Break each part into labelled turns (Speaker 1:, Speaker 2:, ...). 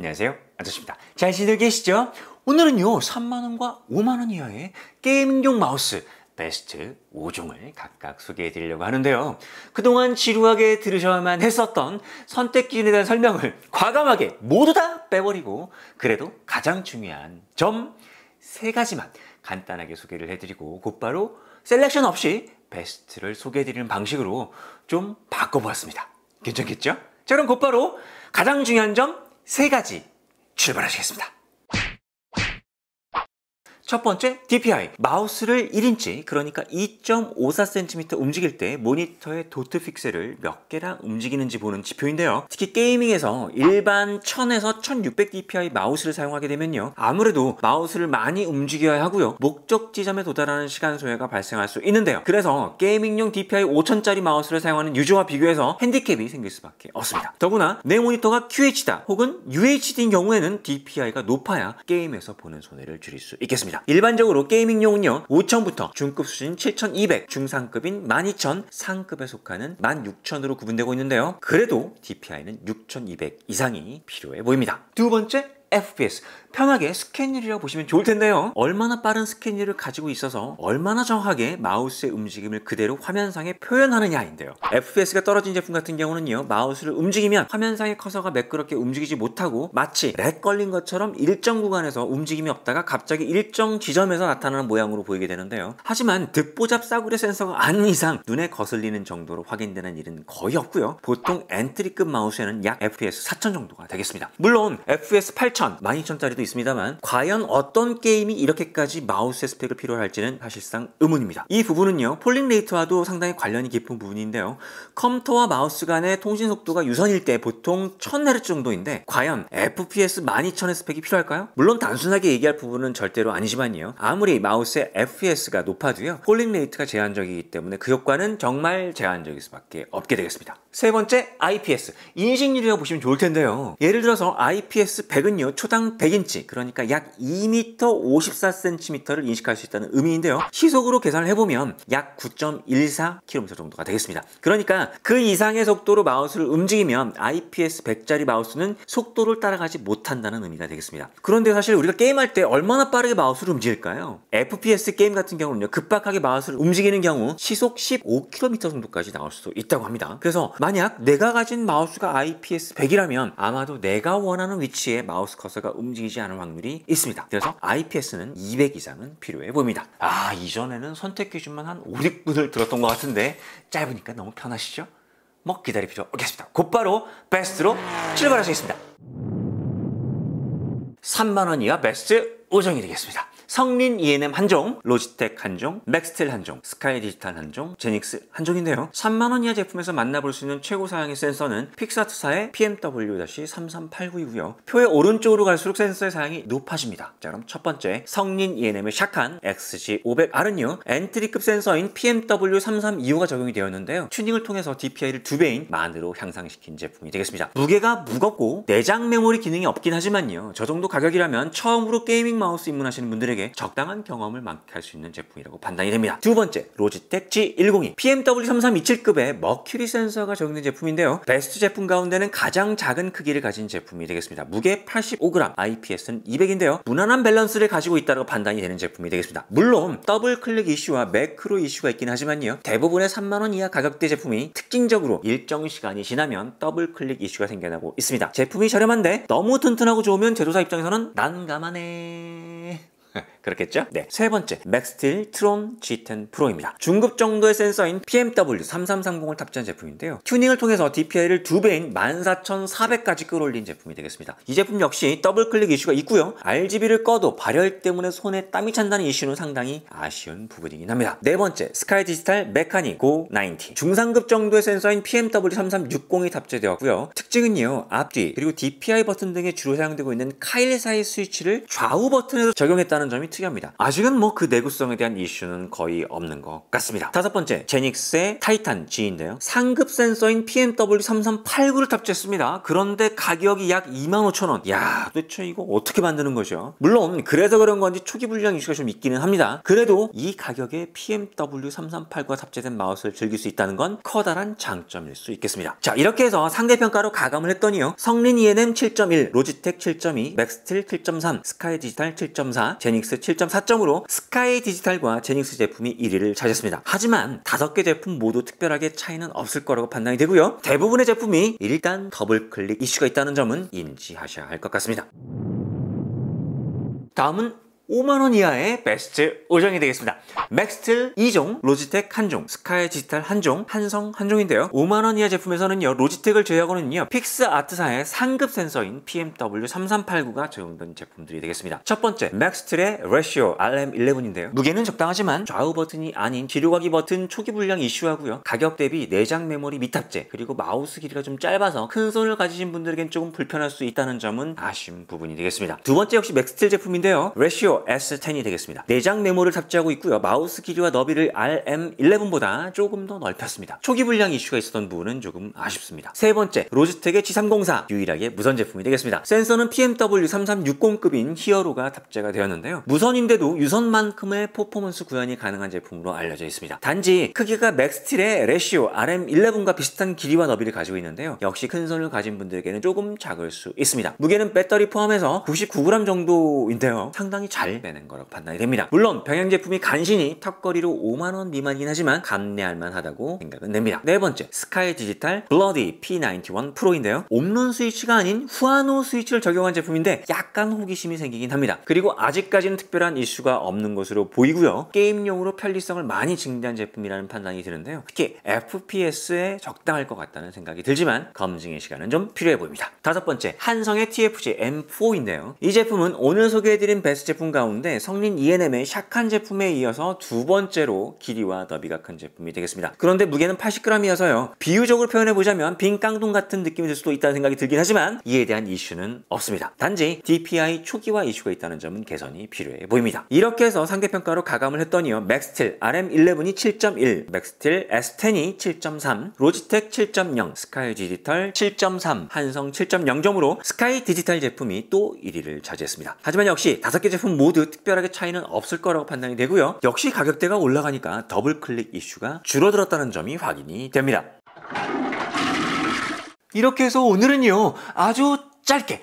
Speaker 1: 안녕하세요, 아저씨입니다. 잘 지내고 계시죠? 오늘은요 3만원과 5만원 이하의 게이밍용 마우스 베스트 5종을 각각 소개해 드리려고 하는데요. 그동안 지루하게 들으셔야만 했었던 선택 기준에 대한 설명을 과감하게 모두 다 빼버리고 그래도 가장 중요한 점 3가지만 간단하게 소개를 해드리고 곧바로 셀렉션 없이 베스트를 소개해 드리는 방식으로 좀 바꿔보았습니다. 괜찮겠죠? 자, 그럼 곧바로 가장 중요한 점 3가지 출발하시겠습니다. 첫 번째, DPI. 마우스를 1인치, 그러니까 2.54cm 움직일 때 모니터의 도트 픽셀을 몇 개랑 움직이는지 보는 지표인데요. 특히 게이밍에서 일반 1000에서 1600dpi 마우스를 사용하게 되면요, 아무래도 마우스를 많이 움직여야 하고요, 목적 지점에 도달하는 시간 소요가 발생할 수 있는데요. 그래서 게이밍용 DPI 5000짜리 마우스를 사용하는 유저와 비교해서 핸디캡이 생길 수밖에 없습니다. 더구나 내 모니터가 QHD다 혹은 UHD인 경우에는 DPI가 높아야 게임에서 보는 손해를 줄일 수 있겠습니다. 일반적으로 게이밍용은요 5000부터 중급 수준 7200, 중상급인 12000, 상급에 속하는 16000으로 구분되고 있는데요. 그래도 DPI는 6200 이상이 필요해 보입니다. 두 번째, FPS. 편하게 스캔율이라고 보시면 좋을 텐데요. 얼마나 빠른 스캔율을 가지고 있어서 얼마나 정확하게 마우스의 움직임을 그대로 화면상에 표현하느냐인데요. FPS가 떨어진 제품 같은 경우는요, 마우스를 움직이면 화면상의 커서가 매끄럽게 움직이지 못하고 마치 렉 걸린 것처럼 일정 구간에서 움직임이 없다가 갑자기 일정 지점에서 나타나는 모양으로 보이게 되는데요. 하지만 듣보잡 싸구려 센서가 아닌 이상 눈에 거슬리는 정도로 확인되는 일은 거의 없고요. 보통 엔트리급 마우스에는 약 FPS 4000 정도가 되겠습니다. 물론 FPS 8000, 12000짜리도 있습니다만 과연 어떤 게임이 이렇게까지 마우스의 스펙을 필요로 할지는 사실상 의문입니다. 이 부분은요 폴링 레이트와도 상당히 관련이 깊은 부분인데요. 컴퓨터와 마우스 간의 통신 속도가 유선일 때 보통 1000Hz 정도인데 과연 FPS 12000의 스펙이 필요할까요? 물론 단순하게 얘기할 부분은 절대로 아니지만요, 아무리 마우스의 FPS가 높아도요 폴링 레이트가 제한적이기 때문에 그 효과는 정말 제한적일 수밖에 없게 되겠습니다. 세 번째, IPS. 인식률이라고 보시면 좋을 텐데요. 예를 들어서 IPS 100은요 초당 100인치, 그러니까 약 2m 54cm를 인식할 수 있다는 의미인데요. 시속으로 계산을 해보면 약 9.14km 정도가 되겠습니다. 그러니까 그 이상의 속도로 마우스를 움직이면 IPS 100짜리 마우스는 속도를 따라가지 못한다는 의미가 되겠습니다. 그런데 사실 우리가 게임할 때 얼마나 빠르게 마우스를 움직일까요? FPS 게임 같은 경우는요 급박하게 마우스를 움직이는 경우 시속 15km 정도까지 나올 수도 있다고 합니다. 그래서 만약 내가 가진 마우스가 IPS 100이라면 아마도 내가 원하는 위치에 마우스 커서가 움직이지 않을 확률이 있습니다. 그래서 IPS는 200 이상은 필요해 보입니다. 이전에는 선택 기준만 한 5, 6분을 들었던 것 같은데 짧으니까 너무 편하시죠? 뭐 기다릴 필요 없겠습니다. 곧바로 베스트로 출발하시겠습니다. 3만원 이하 베스트 5종이 되겠습니다. 성린 ENM 한종, 로지텍 한종, 맥스텔 한종, 스카이 디지털 한종, 제닉스 한종인데요. 3만원 이하 제품에서 만나볼 수 있는 최고 사양의 센서는 픽사트사의 PMW-33892이고요. 표의 오른쪽으로 갈수록 센서의 사양이 높아집니다. 자, 그럼 첫 번째, 성린 ENM의 샥한 XG500R은요 엔트리급 센서인 PMW-3325가 적용이 되었는데요. 튜닝을 통해서 DPI를 2배인 만으로 향상시킨 제품이 되겠습니다. 무게가 무겁고 내장 메모리 기능이 없긴 하지만요, 저 정도 가격이라면 처음으로 게이밍 마우스 입문하시는 분들에게 적당한 경험을 만끽할 수 있는 제품이라고 판단이 됩니다. 두 번째, 로지텍 G102 PMW3327급의 머큐리 센서가 적용된 제품인데요. 베스트 제품 가운데는 가장 작은 크기를 가진 제품이 되겠습니다. 무게 85g, IPS는 200인데요. 무난한 밸런스를 가지고 있다고 판단이 되는 제품이 되겠습니다. 물론 더블 클릭 이슈와 매크로 이슈가 있긴 하지만요, 대부분의 3만원 이하 가격대 제품이 특징적으로 일정 시간이 지나면 더블 클릭 이슈가 생겨나고 있습니다. 제품이 저렴한데 너무 튼튼하고 좋으면 제조사 입장에서는 난감하네. 그렇겠죠? 네. 세 번째, 맥스틸 트론 G10 프로입니다. 중급 정도의 센서인 PMW3330을 탑재한 제품인데요. 튜닝을 통해서 DPI를 2배인 14400까지 끌어올린 제품이 되겠습니다. 이 제품 역시 더블 클릭 이슈가 있고요. RGB를 꺼도 발열 때문에 손에 땀이 찬다는 이슈는 상당히 아쉬운 부분이긴 합니다. 네 번째, 스카이 디지털 메카닉 Go 90. 중상급 정도의 센서인 PMW3360이 탑재되었고요. 특징은요, 앞뒤 그리고 DPI 버튼 등에 주로 사용되고 있는 카일 사이 스위치를 좌우 버튼에서 적용했다는 점이 특이합니다. 아직은 뭐 그 내구성에 대한 이슈는 거의 없는 것 같습니다. 다섯 번째, 제닉스의 타이탄 G인데요. 상급 센서인 PMW3389를 탑재했습니다. 그런데 가격이 약 25,000원. 야, 도대체 이거 어떻게 만드는 거죠? 물론 그래서 그런 건지 초기 불량 이슈가 좀 있기는 합니다. 그래도 이 가격에 PMW3389가 탑재된 마우스를 즐길 수 있다는 건 커다란 장점일 수 있겠습니다. 자, 이렇게 해서 상대평가로 가감을 했더니요. 성린 ENM 7.1, 로지텍 7.2, 맥스틸 7.3, 스카이 디지털 7.4, 제닉스 7.4점으로 스카이 디지털과 제닉스 제품이 1위를 차지했습니다. 하지만 5개 제품 모두 특별하게 차이는 없을 거라고 판단이 되고요. 대부분의 제품이 일단 더블 클릭 이슈가 있다는 점은 인지하셔야 할 것 같습니다. 다음은 5만원 이하의 베스트 5종이 되겠습니다. 맥스틸 2종, 로지텍 1종, 스카이 디지털 1종, 한성 1종인데요. 5만원 이하 제품에서는요, 로지텍을 제외하고는요, 픽스아트사의 상급 센서인 PMW3389가 적용된 제품들이 되겠습니다. 첫 번째, 맥스틸의 레시오 RM11인데요. 무게는 적당하지만 좌우 버튼이 아닌 뒤로 가기 버튼 초기 불량 이슈하고요. 가격 대비 내장 메모리 미탑재, 그리고 마우스 길이가 좀 짧아서 큰 손을 가지신 분들에겐 조금 불편할 수 있다는 점은 아쉬운 부분이 되겠습니다. 두 번째 역시 맥스틸 제품인데요. 레시오 S10이 되겠습니다. 내장 메모를 탑재하고 있고요. 마우스 길이와 너비를 RM11보다 조금 더 넓혔습니다. 초기 불량 이슈가 있었던 부분은 조금 아쉽습니다. 세 번째, 로지텍의 G304 유일하게 무선 제품이 되겠습니다. 센서는 PMW3360급인 히어로가 탑재가 되었는데요. 무선인데도 유선만큼의 퍼포먼스 구현이 가능한 제품으로 알려져 있습니다. 단지 크기가 맥스틸의 레시오 RM11과 비슷한 길이와 너비를 가지고 있는데요. 역시 큰 손을 가진 분들에게는 조금 작을 수 있습니다. 무게는 배터리 포함해서 99g 정도인데요. 상당히 잘 빼는 거라고 판단이 됩니다. 물론 병행 제품이 간신히 턱걸이로 5만원 미만이긴 하지만 감내할 만하다고 생각은 됩니다. 네 번째, 스카이 디지털 블러디 P91 프로인데요. 옴런 스위치가 아닌 후아노 스위치를 적용한 제품인데 약간 호기심이 생기긴 합니다. 그리고 아직까지는 특별한 이슈가 없는 것으로 보이고요. 게임용으로 편리성을 많이 증대한 제품이라는 판단이 드는데요. 특히 FPS에 적당할 것 같다는 생각이 들지만 검증의 시간은 좀 필요해 보입니다. 다섯 번째, 한성의 TFG M4인데요. 이 제품은 오늘 소개해드린 베스트 제품 가운데 성린 ENM의 샥한 제품에 이어서 두 번째로 길이와 너비가 큰 제품이 되겠습니다. 그런데 무게는 80g이어서요. 비유적으로 표현해보자면 빈 깡통 같은 느낌이 들 수도 있다는 생각이 들긴 하지만 이에 대한 이슈는 없습니다. 단지 DPI 초기화 이슈가 있다는 점은 개선이 필요해 보입니다. 이렇게 해서 상대평가로 가감을 했더니요. 맥스틸 RM11이 7.1, 맥스틸 S10이 7.3, 로지텍 7.0, 스카이 디지털 7.3, 한성 7.0점으로 스카이 디지털 제품이 또 1위를 차지했습니다. 하지만 역시 5개 제품 모두 특별하게 차이는 없을 거라고 판단이 되고요. 역시 가격대가 올라가니까 더블 클릭 이슈가 줄어들었다는 점이 확인이 됩니다. 이렇게 해서 오늘은요, 아주 짧게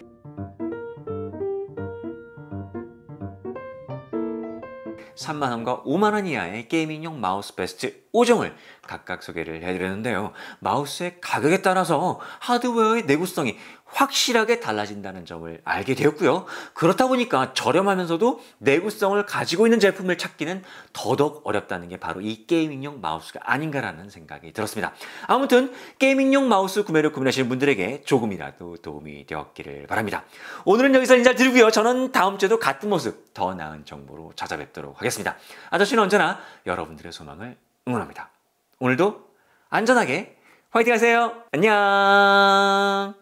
Speaker 1: 3만원과 5만원 이하의 게이밍용 마우스 베스트 5종을 각각 소개를 해드렸는데요. 마우스의 가격에 따라서 하드웨어의 내구성이 확실하게 달라진다는 점을 알게 되었고요. 그렇다 보니까 저렴하면서도 내구성을 가지고 있는 제품을 찾기는 더더욱 어렵다는 게 바로 이 게이밍용 마우스가 아닌가라는 생각이 들었습니다. 아무튼 게이밍용 마우스 구매를 고민하시는 분들에게 조금이라도 도움이 되었기를 바랍니다. 오늘은 여기서 인사를 드리고요. 저는 다음 주에도 같은 모습, 더 나은 정보로 찾아뵙도록 하겠습니다. 아저씨는 언제나 여러분들의 소망을 응원합니다. 오늘도 안전하게 화이팅 하세요. 안녕.